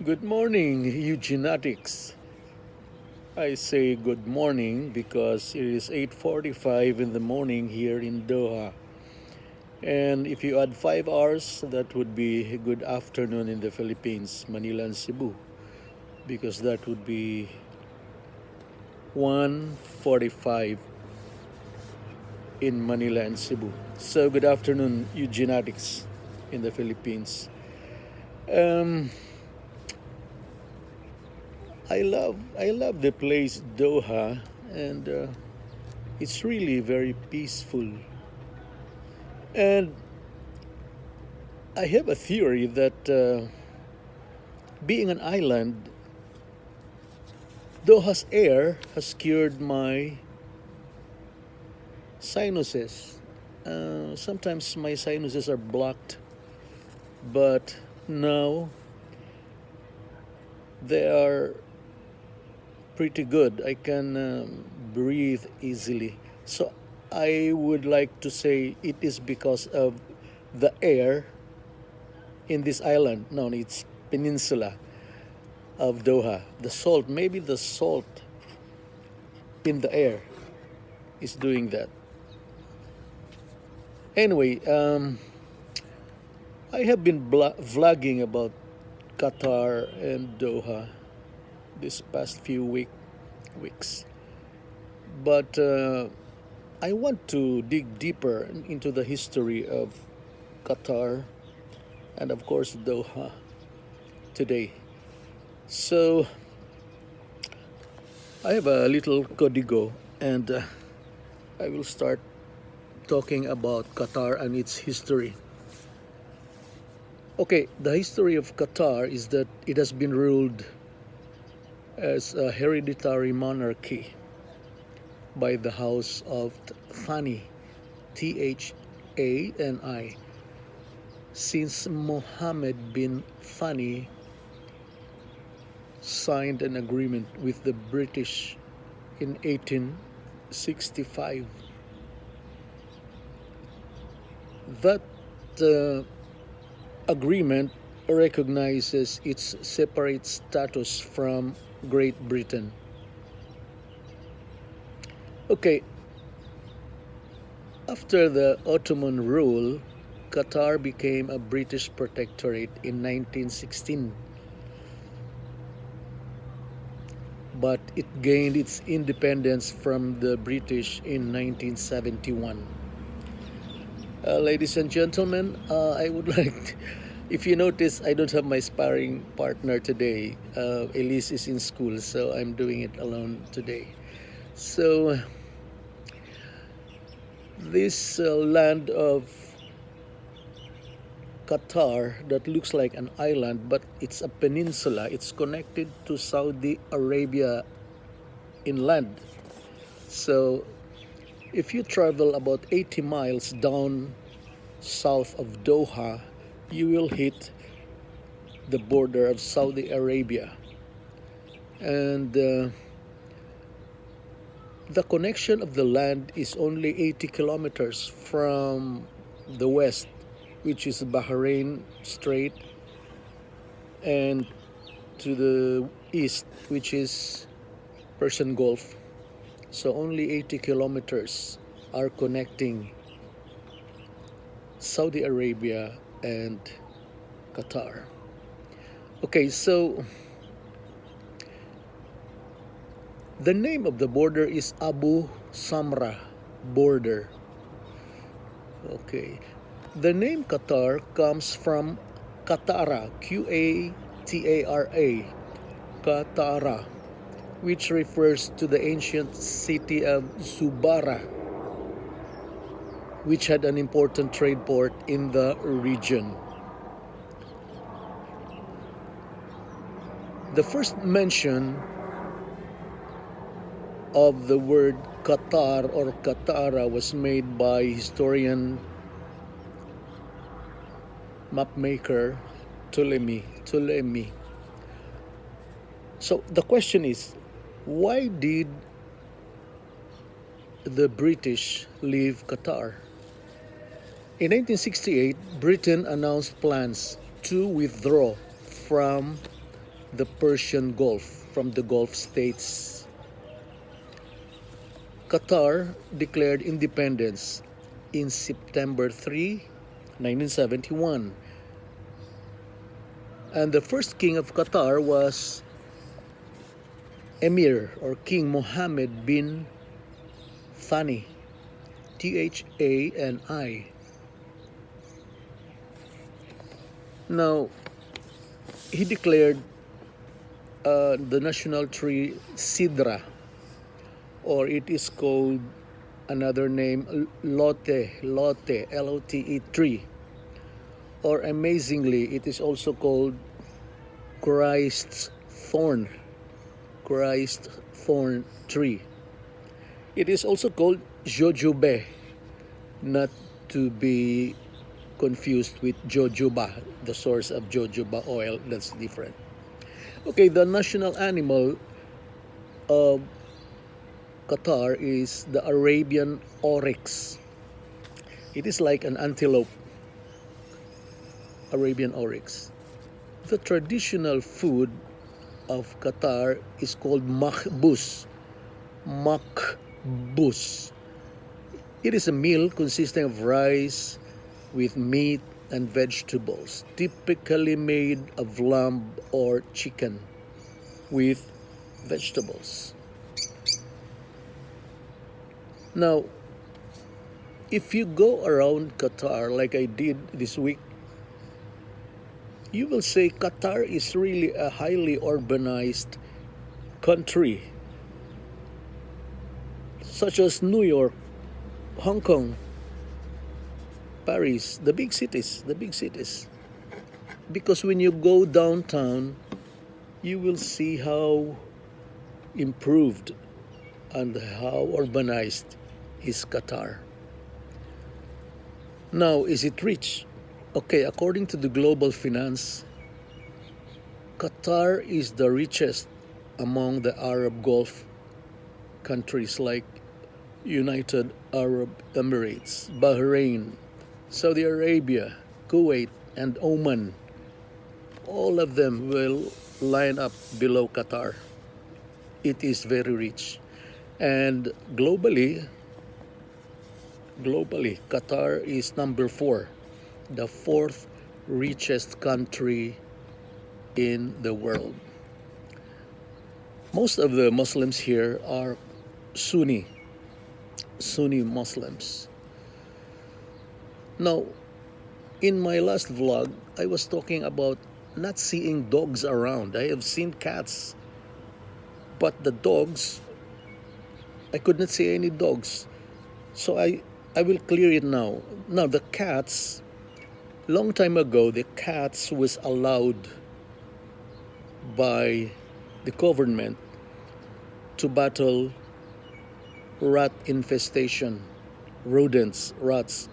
Good morning, Eugenetics. I say good morning because it is 8:45 in the morning here in Doha. And if you add 5 hours, that would be good afternoon in the Philippines, Manila and Cebu, because that would be 1:45 in Manila and Cebu. So good afternoon, Eugenetics in the Philippines. Um, I love the place Doha, and it's really very peaceful. And I have a theory that being an island, Doha's air has cured my sinuses. Sometimes my sinuses are blocked, but now they are pretty good. I can breathe easily. So I would like to say it is because of the air in this island. No, it's peninsula of Doha. The salt, maybe the salt in the air is doing that. Anyway, I have been vlogging about Qatar and Doha this past few weeks. But I want to dig deeper into the history of Qatar and, of course, Doha today. So I have a little codigo, and I will start talking about Qatar and its history. Okay, the history of Qatar is that it has been ruled as a hereditary monarchy by the House of Thani, Thani, since Mohammed bin Thani signed an agreement with the British in 1865. That agreement recognizes its separate status from Great Britain. Okay, after the Ottoman rule, Qatar became a British protectorate in 1916, but it gained its independence from the British in 1971. Ladies and gentlemen, I would like, if you notice, I don't have my sparring partner today. Elise is in school, so I'm doing it alone today. So, this land of Qatar that looks like an island, but it's a peninsula. It's connected to Saudi Arabia inland. So if you travel about 80 miles down south of Doha, you will hit the border of Saudi Arabia. And the connection of the land is only 80 kilometers from the west, which is Bahrain Strait, and to the east, which is Persian Gulf. So only 80 kilometers are connecting Saudi Arabia and Qatar. Okay, so the name of the border is Abu Samra border. Okay. The name Qatar comes from Qatara, Qatara, Qatara, which refers to the ancient city of Zubara, which had an important trade port in the region. The first mention of the word Qatar or Qatara was made by historian mapmaker Ptolemy. So the question is, why did the British leave Qatar? In 1968, Britain announced plans to withdraw from the Persian Gulf from the Gulf states. Qatar declared independence in September 3, 1971. And the first king of Qatar was Emir or King Mohammed bin Thani, Thani. Now, he declared the national tree Sidra, or it is called another name Lote, L-O-T-E tree. Or amazingly, it is also called Christ's thorn tree. It is also called jojube, not to be confused with jojoba, the source of jojoba oil. That's different. Okay, the national animal of Qatar is the Arabian oryx. It is like an antelope. Arabian oryx. The traditional food of Qatar is called makbous. Makbous. It is a meal consisting of rice with meat and vegetables, typically made of lamb or chicken with vegetables. Now, if you go around Qatar like I did this week, you will say Qatar is really a highly urbanized country, such as New York, Hong Kong, Paris, the big cities. Because when you go downtown, you will see how improved and how urbanized is Qatar. Now, is it rich? Okay, according to the Global Finance, Qatar is the richest among the Arab Gulf countries like United Arab Emirates, Bahrain, Saudi Arabia, Kuwait, and Oman. All of them will line up below Qatar. It is very rich. And globally, Qatar is number 4, the 4th richest country in the world. Most of the Muslims here are Sunni Muslims. Now, in my last vlog, I was talking about not seeing dogs around. I have seen cats, but the dogs, I could not see any dogs. So I will clear it now. Now, the cats, long time ago, the cats was allowed by the government to battle rat infestation, rats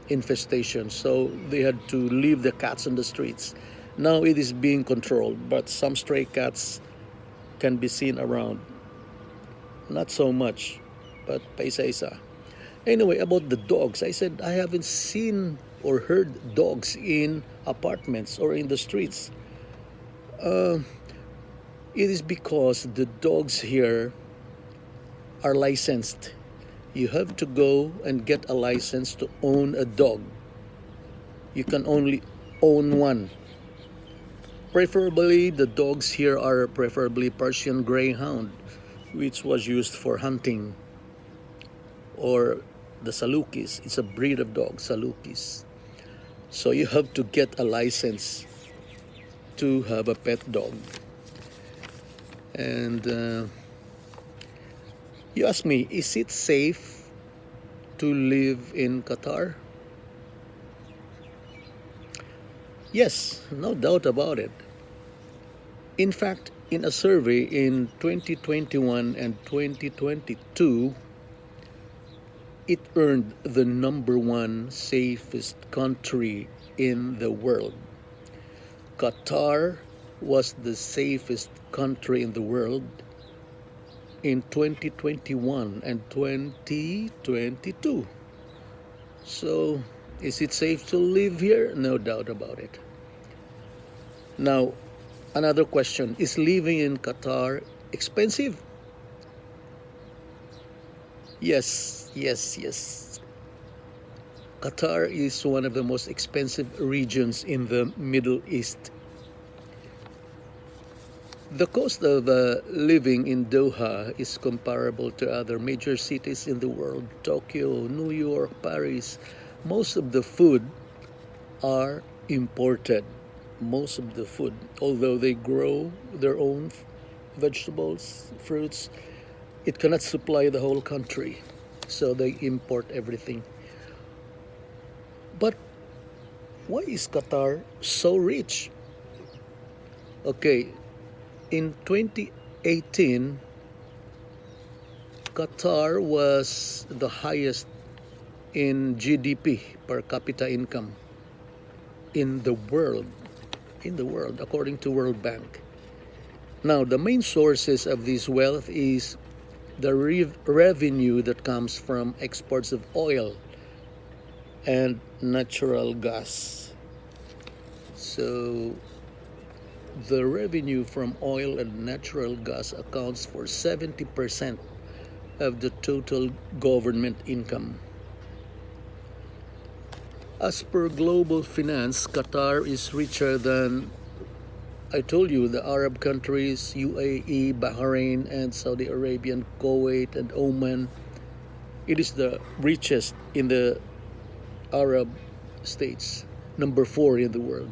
infestation. So they had to leave the cats on the streets. Now it is being controlled, but some stray cats can be seen around. Not so much, but paisa-isa. Anyway, about the dogs, I said I haven't seen or heard dogs in apartments or in the streets. It is because the dogs here are licensed. You have to go and get a license to own a dog. You can only own one. Preferably, the dogs here are preferably Persian Greyhound, which was used for hunting, or the Salukis. It's a breed of dog, Salukis. So you have to get a license to have a pet dog. And you ask me, is it safe to live in Qatar? Yes, no doubt about it. In fact, in a survey in 2021 and 2022, it earned the #1 safest country in the world. Qatar was the safest country in the world in 2021 and 2022. So, is it safe to live here? No doubt about it. Now, Another question, is living in Qatar expensive? Yes, yes, yes. Qatar is one of the most expensive regions in the Middle East. The cost of living in Doha is comparable to other major cities in the world, Tokyo, New York, Paris. Most of the food are imported. Most of the food, although they grow their own vegetables, fruits, it cannot supply the whole country. So they import everything. But why is Qatar so rich? Okay, in 2018, Qatar was the highest in GDP, per capita income, in the world, according to World Bank. Now, the main sources of this wealth is the revenue that comes from exports of oil and natural gas. So the revenue from oil and natural gas accounts for 70% of the total government income. As per global finance, Qatar is richer than, I told you, the Arab countries, UAE, Bahrain, and Saudi Arabia, Kuwait, and Oman. It is the richest in the Arab states, number 4 in the world.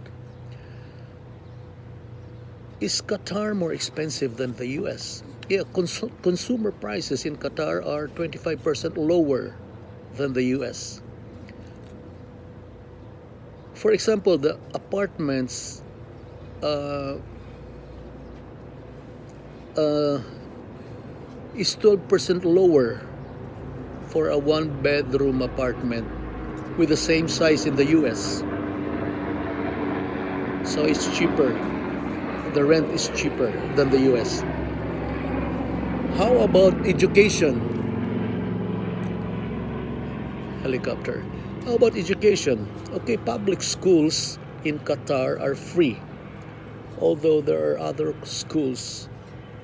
Is Qatar more expensive than the US? Yeah, consumer prices in Qatar are 25% lower than the US. For example, the apartments is 12% lower for a one-bedroom apartment with the same size in the US. So it's cheaper. The rent is cheaper than the US. How about education? Helicopter. How about education? Okay, public schools in Qatar are free, although there are other schools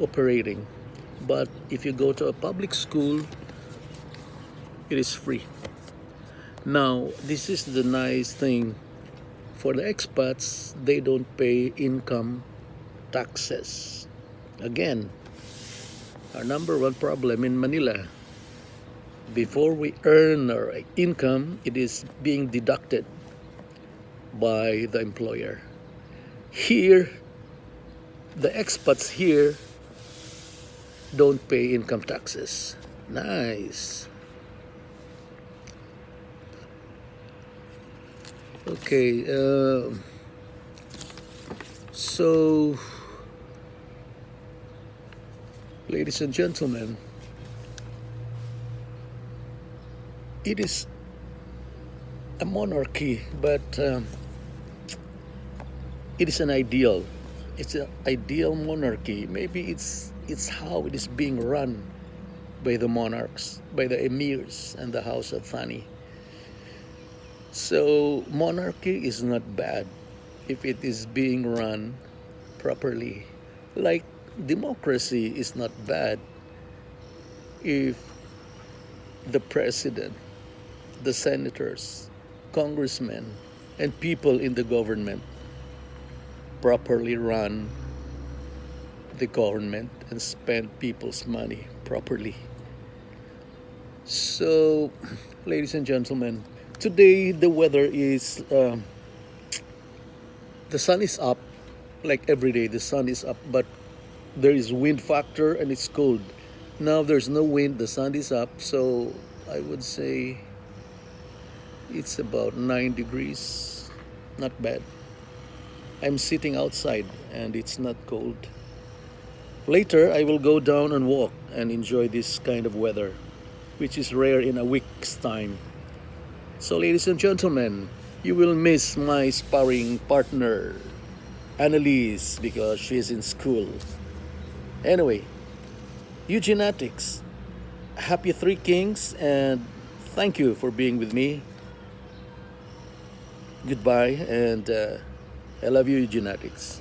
operating. But if you go to a public school, it is free. Now, this is the nice thing. For the expats, they don't pay income taxes. Again, our number one problem in Manila. Before we earn our income, it is being deducted by the employer. Here, the expats here don't pay income taxes. Nice. Okay, so, ladies and gentlemen, it is a monarchy, but it is an ideal. It's an ideal monarchy. Maybe it's how it is being run by the monarchs, by the emirs and the House of Thani. So monarchy is not bad if it is being run properly. Like democracy is not bad if the president, the senators, congressmen, and people in the government properly run the government and spend people's money properly. So, ladies and gentlemen, today the weather is, the sun is up, like every day the sun is up, but there is wind factor and it's cold. Now there's no wind, the sun is up, so I would say it's about 9 degrees, not bad. I'm sitting outside and it's not cold. Later, I will go down and walk and enjoy this kind of weather, which is rare in a week's time. So, ladies and gentlemen, you will miss my sparring partner, Annalise, because she's in school. Anyway, Eugenetics, happy Three Kings, and thank you for being with me. Goodbye, and I love you, Eugenetics.